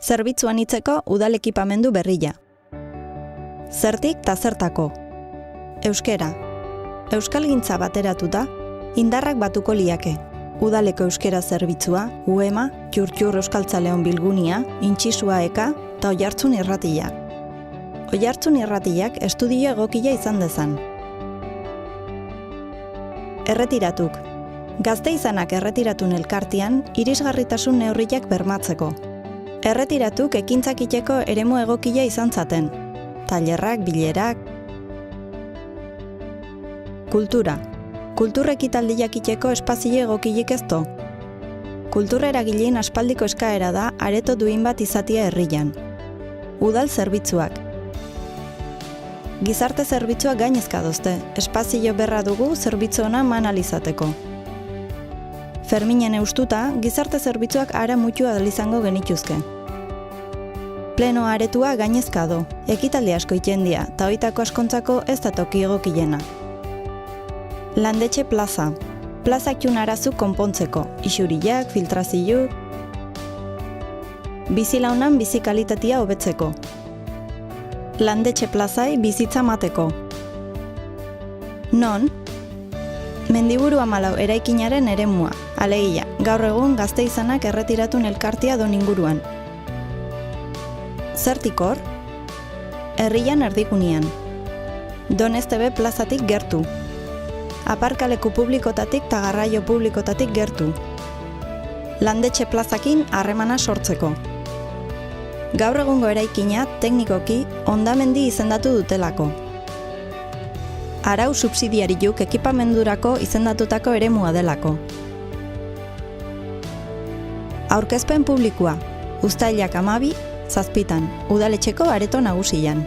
Zerbitzu anitzeko udal ekipamendu berria. Zertik ta zertako. Euskera. Euskalgintza bateratuta, indarrak batuko liake. Udaleko euskera zerbitzua, UEMA, Txurtxur Euskaltzaleon Bilgunia, Intxisua Eka eta Oiartzun Irratia. Oiartzun Irratiak estudio egokia izan dezan. Erretiratuk. Gazte izanak erretiratun elkartian, irisgarritasun neurriak bermatzeko. Erretiratuk ekintzak iteko eremu egokia izan zaten. Tailerrak, bilerak. Kultura. Kultur ekitaldiak iteko espazio egokilik ezto. Kultura eragileen aspaldiko eskaera da areto duin bat izatia herrian. Udal zerbitzuak. Gizarte zerbitzuak gainezka dozte, espazio berra dugu zerbitzu ona manalizateko. Ferminen eustuta, gizarte zerbitzuak ara mutu adalizango genituzke. Pleno aretua gainezka do, ekitaldi asko itendia, eta oitako askontzako ez da toki egokilena. Landetxe plaza. Plazak junarazu konpontzeko, isuriak, filtrazioak. Bizilaunan bizikalitatea hobetzeko. Landetxe plazai bizitza mateko. Non? Mendiburu 14 eraikinaren eremua, alegia, gaur egun gazte izanak erretiratun elkartia don inguruan. Zertikor? Herrian erdikunian. Donestebe plazatik gertu. Aparkaleku publikotatik eta garraio publikotatik gertu. Landetxe plazakin harremana sortzeko. Gaur egungo eraikina teknikoki hondamendi izendatu dutelako. Arau subsidiariuk ekipamendurako izendatutako eremua delako. Aurkezpen publikoa, uztailak 12, 7, udaletxeko areto nagusian.